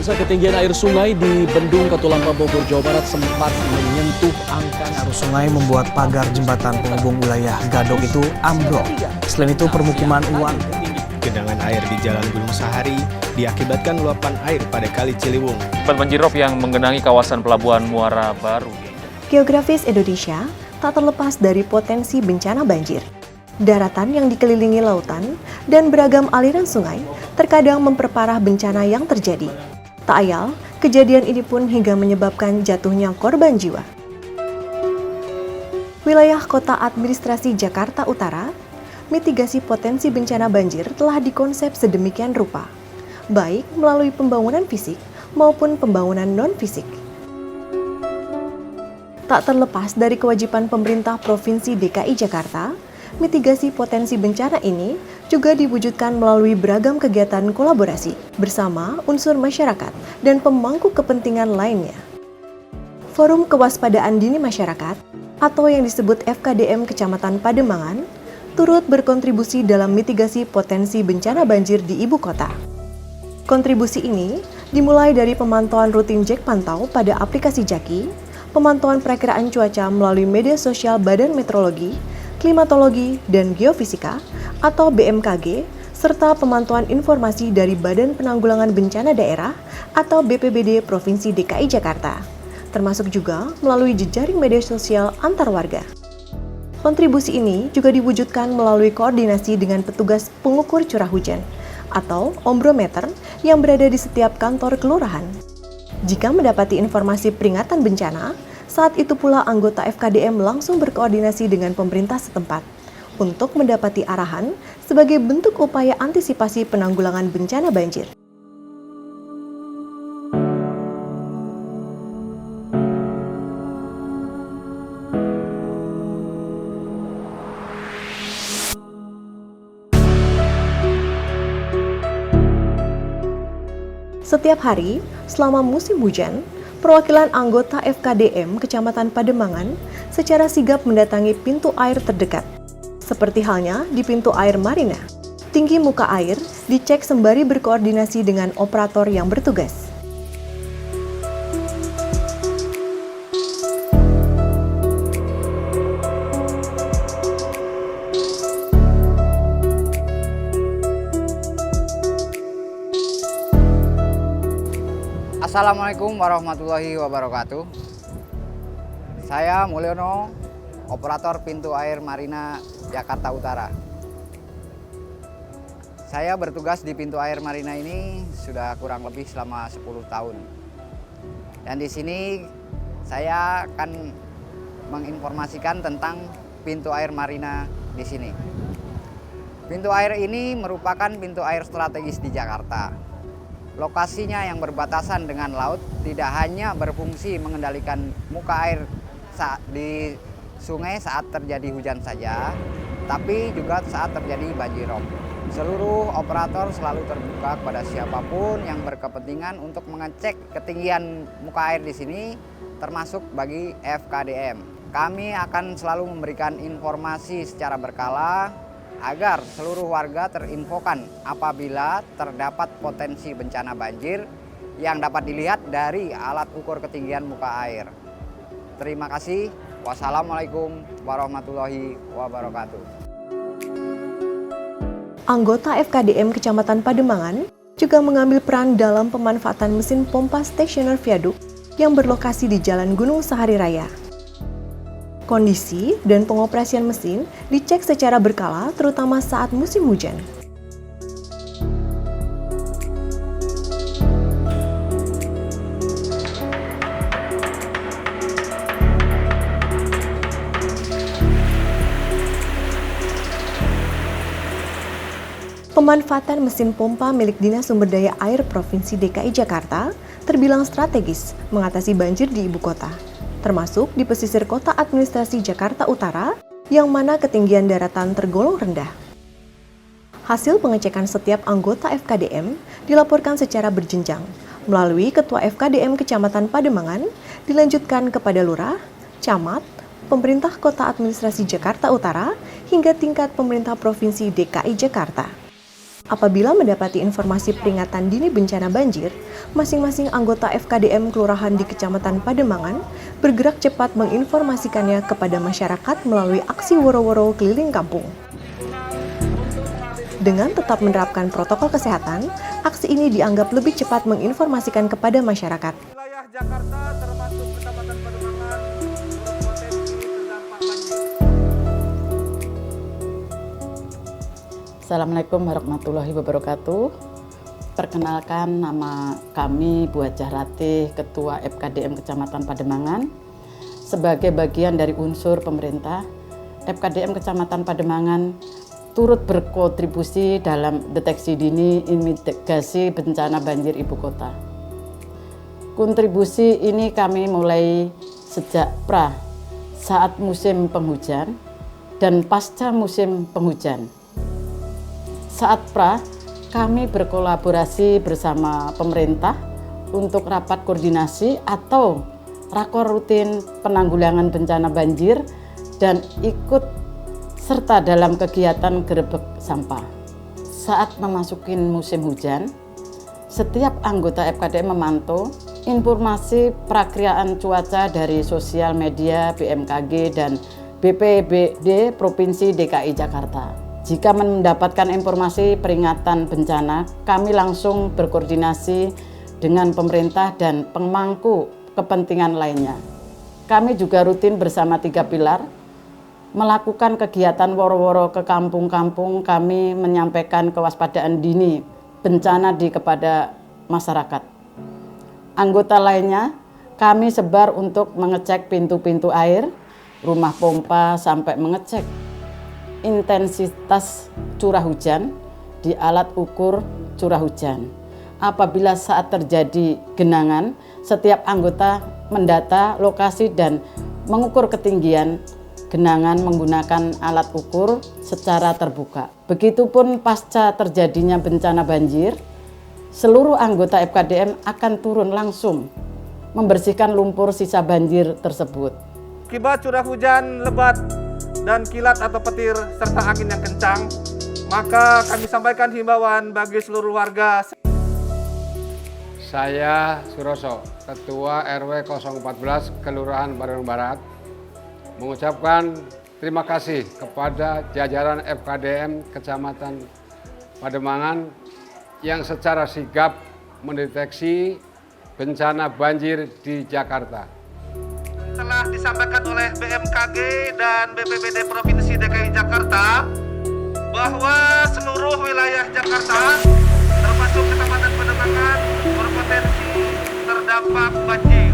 Pemirsa, ketinggian air sungai di Bendung Katulampa Bogor, Jawa Barat sempat menyentuh angka. Arus sungai membuat pagar jembatan penghubung wilayah Gadok itu ambrol. Selain itu permukiman warga. Genangan air di Jalan Gunung Sahari diakibatkan luapan air pada Kali Ciliwung. Banjirop yang menggenangi kawasan Pelabuhan Muara Baru. Geografis Indonesia tak terlepas dari potensi bencana banjir. Daratan yang dikelilingi lautan dan beragam aliran sungai terkadang memperparah bencana yang terjadi. Tak ayal, kejadian ini pun hingga menyebabkan jatuhnya korban jiwa. Wilayah Kota Administrasi Jakarta Utara, mitigasi potensi bencana banjir telah dikonsep sedemikian rupa, baik melalui pembangunan fisik maupun pembangunan non-fisik. Tak terlepas dari kewajiban pemerintah Provinsi DKI Jakarta, mitigasi potensi bencana ini juga diwujudkan melalui beragam kegiatan kolaborasi bersama unsur masyarakat dan pemangku kepentingan lainnya. Forum Kewaspadaan Dini Masyarakat atau yang disebut FKDM Kecamatan Pademangan turut berkontribusi dalam mitigasi potensi bencana banjir di ibu kota. Kontribusi ini dimulai dari pemantauan rutin Jack Pantau pada aplikasi Jaki, pemantauan perakiraan cuaca melalui media sosial Badan Meteorologi, Klimatologi, dan Geofisika atau BMKG, serta pemantauan informasi dari Badan Penanggulangan Bencana Daerah atau BPBD Provinsi DKI Jakarta, termasuk juga melalui jejaring media sosial antar warga. Kontribusi ini juga diwujudkan melalui koordinasi dengan petugas pengukur curah hujan atau ombrometer yang berada di setiap kantor kelurahan. Jika mendapati informasi peringatan bencana, saat itu pula anggota FKDM langsung berkoordinasi dengan pemerintah setempat untuk mendapati arahan sebagai bentuk upaya antisipasi penanggulangan bencana banjir. Setiap hari, selama musim hujan, perwakilan anggota FKDM Kecamatan Pademangan secara sigap mendatangi pintu air terdekat. Seperti halnya di pintu air Marina, tinggi muka air dicek sembari berkoordinasi dengan operator yang bertugas. Assalamualaikum warahmatullahi wabarakatuh. Saya Mulyono, operator pintu air Marina Jakarta Utara. Saya bertugas di pintu air Marina ini sudah kurang lebih selama 10 tahun. Dan di sini saya akan menginformasikan tentang pintu air Marina di sini. Pintu air ini merupakan pintu air strategis di Jakarta. Lokasinya yang berbatasan dengan laut tidak hanya berfungsi mengendalikan muka air di sungai saat terjadi hujan saja, tapi juga saat terjadi banjirop. Seluruh operator selalu terbuka kepada siapapun yang berkepentingan untuk mengecek ketinggian muka air di sini, termasuk bagi FKDM. Kami akan selalu memberikan informasi secara berkala agar seluruh warga terinfokan apabila terdapat potensi bencana banjir yang dapat dilihat dari alat ukur ketinggian muka air. Terima kasih. Wassalamualaikum warahmatullahi wabarakatuh. Anggota FKDM Kecamatan Pademangan juga mengambil peran dalam pemanfaatan mesin pompa stasioner viaduk yang berlokasi di Jalan Gunung Sahari Raya. Kondisi dan pengoperasian mesin dicek secara berkala terutama saat musim hujan. Pemanfaatan mesin pompa milik Dinas Sumber Daya Air Provinsi DKI Jakarta terbilang strategis mengatasi banjir di ibu kota, termasuk di pesisir Kota Administrasi Jakarta Utara yang mana ketinggian daratan tergolong rendah. Hasil pengecekan setiap anggota FKDM dilaporkan secara berjenjang melalui Ketua FKDM Kecamatan Pademangan, dilanjutkan kepada Lurah, Camat, Pemerintah Kota Administrasi Jakarta Utara, hingga tingkat Pemerintah Provinsi DKI Jakarta. Apabila mendapati informasi peringatan dini bencana banjir, masing-masing anggota FKDM Kelurahan di Kecamatan Pademangan bergerak cepat menginformasikannya kepada masyarakat melalui aksi woro-woro keliling kampung. Dengan tetap menerapkan protokol kesehatan, aksi ini dianggap lebih cepat menginformasikan kepada masyarakat. Wilayah Jakarta termasuk Kecamatan Pademangan berpotensi terdampak banjir. Assalamualaikum warahmatullahi wabarakatuh. Perkenalkan, nama kami Bu Hajah Ratih, Ketua FKDM Kecamatan Pademangan. Sebagai bagian dari unsur pemerintah, FKDM Kecamatan Pademangan turut berkontribusi dalam deteksi dini mitigasi bencana banjir ibu kota. Kontribusi ini kami mulai sejak saat musim penghujan dan pasca musim penghujan. Saat kami berkolaborasi bersama pemerintah untuk rapat koordinasi atau rakor rutin penanggulangan bencana banjir dan ikut serta dalam kegiatan gerebek sampah. Saat memasuki musim hujan, setiap anggota FKDM memantau informasi perakiraan cuaca dari sosial media BMKG dan BPBD Provinsi DKI Jakarta. Jika mendapatkan informasi peringatan bencana, kami langsung berkoordinasi dengan pemerintah dan pemangku kepentingan lainnya. Kami juga rutin bersama 3 pilar, melakukan kegiatan woro-woro ke kampung-kampung. Kami menyampaikan kewaspadaan dini bencana kepada masyarakat. Anggota lainnya, kami sebar untuk mengecek pintu-pintu air, rumah pompa, sampai mengecek intensitas curah hujan di alat ukur curah hujan. Apabila saat terjadi genangan, setiap anggota mendata lokasi dan mengukur ketinggian genangan menggunakan alat ukur secara terbuka. Begitupun pasca terjadinya bencana banjir, seluruh anggota FKDM akan turun langsung membersihkan lumpur sisa banjir tersebut. Akibat curah hujan lebat dan kilat atau petir serta angin yang kencang, maka kami sampaikan himbauan bagi seluruh warga. Saya Suroso, Ketua RW 014 Kelurahan Pademangan Barat, mengucapkan terima kasih kepada jajaran FKDM Kecamatan Pademangan yang secara sigap mendeteksi bencana banjir di Jakarta. Telah disampaikan oleh BMKG dan BPBD Provinsi DKI Jakarta bahwa seluruh wilayah Jakarta termasuk Kecamatan Pademangan berpotensi terdampak banjir.